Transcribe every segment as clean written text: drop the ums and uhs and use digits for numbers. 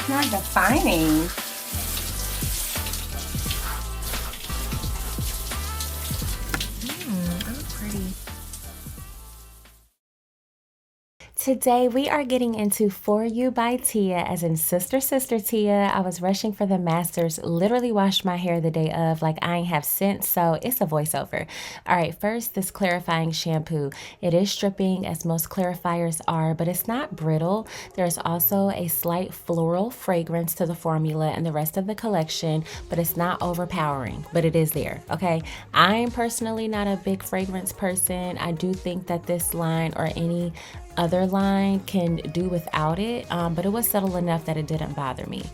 it's not defining. Today we are getting into For You by Tia, as in Sister Tia. I was rushing for the masters, literally washed my hair the day of, like I ain't have sense, so it's a voiceover. All right, first, this clarifying shampoo. It is stripping, as most clarifiers are, but it's not brittle. There's also a slight floral fragrance to the formula and the rest of the collection, but it's not overpowering, but it is there, okay? I'm personally not a big fragrance person. I do think that this line or any other line can do without it, but it was subtle enough that it didn't bother me.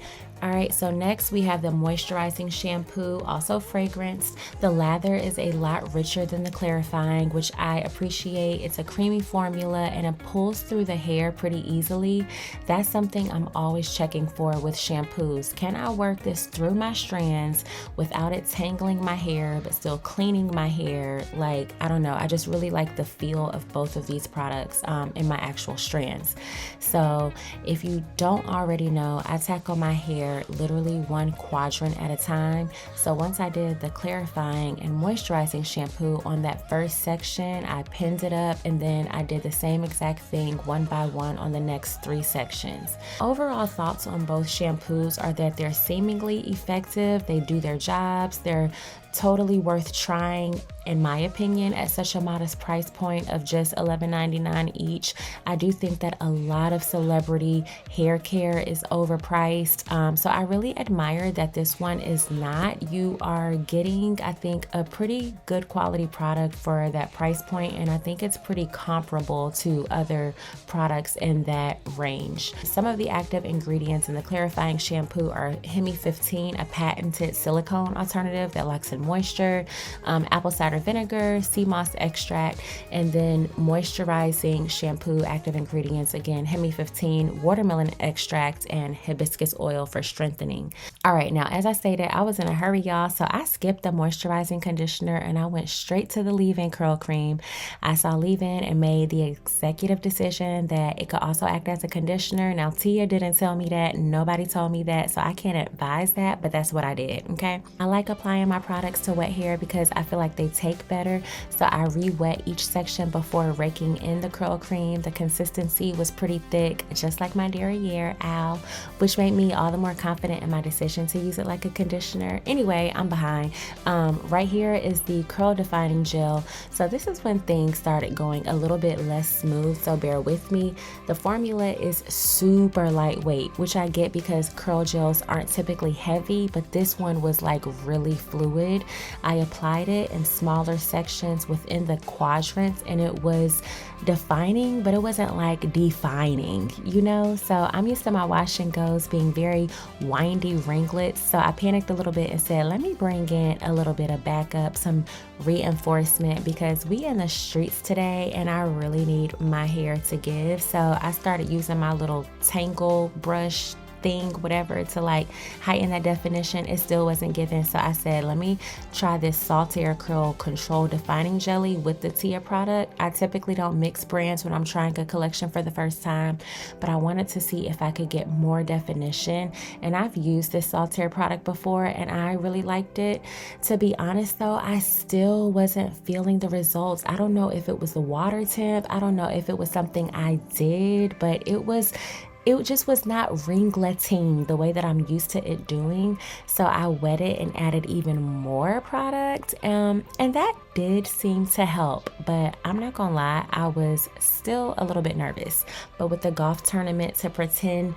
All right, so next we have the moisturizing shampoo, also fragranced. The lather is a lot richer than the clarifying, which I appreciate. It's a creamy formula and it pulls through the hair pretty easily. That's something I'm always checking for with shampoos. Can I work this through my strands without it tangling my hair, but still cleaning my hair? Like, I don't know, I just really like the feel of both of these products in my actual strands. So if you don't already know, I tackle my hair literally one quadrant at a time. So once I did the clarifying and moisturizing shampoo on that first section, I pinned it up, and then I did the same exact thing one by one on the next 3 sections. Overall thoughts on both shampoos are that they're seemingly effective, they do their jobs, they're totally worth trying, in my opinion, at such a modest price point of just $11.99 each. I do think that a lot of celebrity hair care is overpriced, so I really admire that this one is not. You are getting, I think, a pretty good quality product for that price point, and I think it's pretty comparable to other products in that range. Some of the active ingredients in the clarifying shampoo are Hemi 15, a patented silicone alternative that locks in moisture, apple cider vinegar, sea moss extract, and then moisturizing shampoo active ingredients, again, Hemi 15, watermelon extract, and hibiscus oil for strengthening. All right, now as I stated, I was in a hurry, y'all, so I skipped the moisturizing conditioner and I went straight to the leave-in curl cream. I saw leave-in and made the executive decision that it could also act as a conditioner. Now, Tia didn't tell me that, nobody told me that, so I can't advise that, but that's what I did, okay? I like applying my products to wet hair because I feel like they take better, so I re-wet each section before raking in the curl cream. The consistency was pretty thick, just like my derriere, ow, which made me all the more confident in my decision to use it like a conditioner. Anyway, I'm behind. Right here is the curl defining gel. So this is when things started going a little bit less smooth, so bear with me. The formula is super lightweight, which I get because curl gels aren't typically heavy, but this one was like really fluid. I applied it in smaller sections within the quadrants, and it was defining, but it wasn't like defining, you know? So I'm used to my wash and goes being very windy ringlets, so I panicked a little bit and said, let me bring in a little bit of backup, some reinforcement, because we in the streets today and I really need my hair to give. So I started using my little tangle brush thing, whatever, to like heighten that definition. It still wasn't giving, so I said, let me try this Saltair Curl Control Defining Jelly with the Tia product. I typically don't mix brands when I'm trying a collection for the first time, but I wanted to see if I could get more definition, and I've used this Saltair product before and I really liked it. To be honest though, I still wasn't feeling the results. I don't know if it was the water temp, I don't know if it was something I did, but it just was not ringleting the way that I'm used to it doing. So I wet it and added even more product, and that did seem to help, but I'm not gonna lie, I was still a little bit nervous. But with the golf tournament to pretend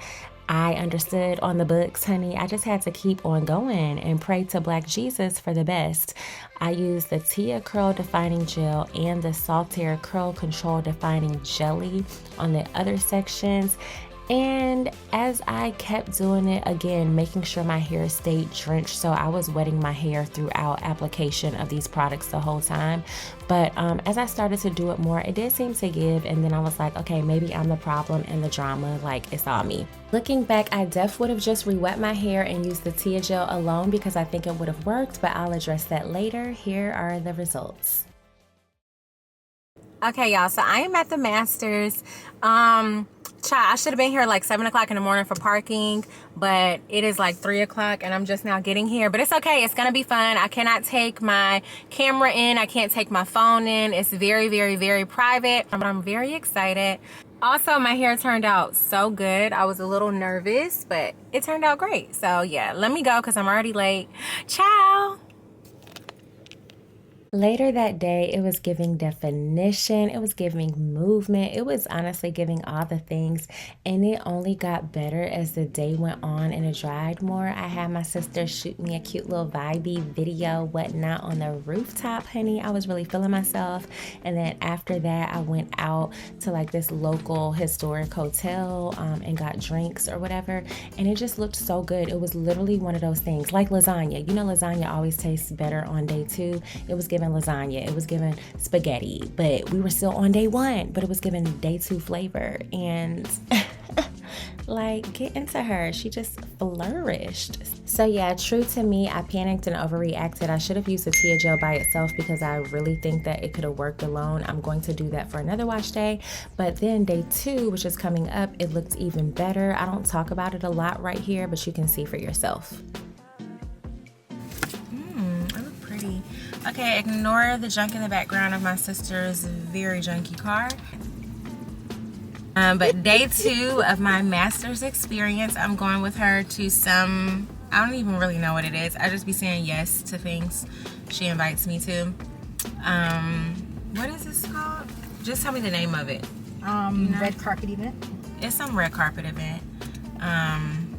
I understood on the books, honey, I just had to keep on going and pray to Black Jesus for the best. I used the Tia Curl Defining Gel and the Saltair Curl Control Defining Jelly on the other sections. And as I kept doing it, again, making sure my hair stayed drenched, so I was wetting my hair throughout application of these products the whole time. But as I started to do it more, it did seem to give, and then I was like, okay, maybe I'm the problem and the drama, like it's all me. Looking back, I would have just re-wet my hair and used the Tia gel alone because I think it would have worked, but I'll address that later. Here are the results. Okay, y'all, so I am at the Masters. Child, I should have been here like 7 o'clock in the morning for parking, but it is like 3 o'clock and I'm just now getting here. But it's okay. It's going to be fun. I cannot take my camera in. I can't take my phone in. It's very, very, very private, but I'm very excited. Also, my hair turned out so good. I was a little nervous, but it turned out great. So yeah, let me go because I'm already late. Ciao. Later that day, it was giving definition, it was giving movement, it was honestly giving all the things, and it only got better as the day went on and it dried more. I had my sister shoot me a cute little vibey video, whatnot, on the rooftop, honey. I was really feeling myself. And then after that, I went out to like this local historic hotel and got drinks or whatever, and it just looked so good. It was literally one of those things like lasagna. You know, lasagna always tastes better on day 2. It was giving lasagna, it was giving spaghetti, but we were still on day 1, but it was giving day 2 flavor. And like, get into her, she just flourished. So yeah, true to me, I panicked and overreacted. I should have used the Tia gel by itself because I really think that it could have worked alone. I'm going to do that for another wash day. But then day 2, which is coming up, it looked even better. I don't talk about it a lot right here, but you can see for yourself. I look pretty. Okay, ignore the junk in the background of my sister's very junky car. But day 2 of my master's experience, I'm going with her to some, I don't even really know what it is. I just be saying yes to things she invites me to. What is this called? Just tell me the name of it. You know? Red carpet event. It's some red carpet event.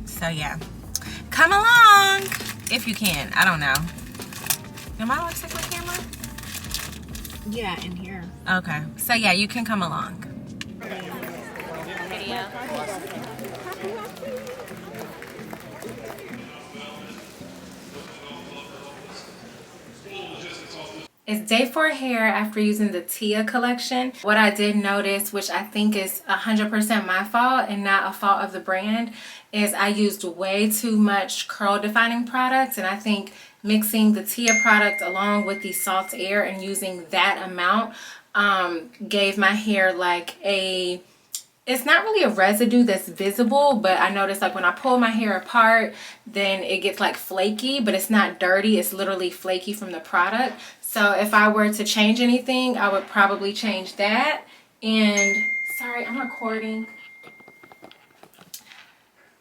So yeah, come along if you can. I don't know. Am I looks like my camera? Yeah, in here. Okay, so yeah, you can come along. It's day 4 hair after using the Tia collection. What I did notice, which I think is 100% my fault and not a fault of the brand, is I used way too much curl defining products, and I think mixing the Tia product along with the Saltair and using that amount gave my hair like a, it's not really a residue that's visible, but I noticed like when I pull my hair apart, then it gets like flaky, but it's not dirty. It's literally flaky from the product. So if I were to change anything, I would probably change that. And sorry, I'm recording.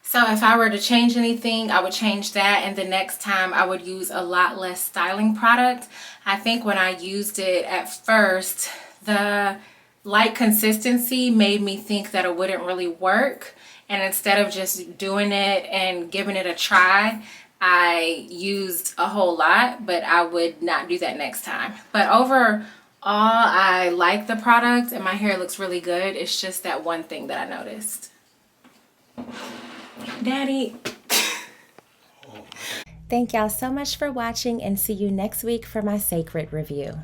So if I were to change anything, I would change that, and the next time I would use a lot less styling product. I think when I used it at first, the light consistency made me think that it wouldn't really work. And instead of just doing it and giving it a try, I used a whole lot, but I would not do that next time. But overall, I like the product and my hair looks really good. It's just that one thing that I noticed. Daddy. Thank y'all so much for watching, and see you next week for my sacred review.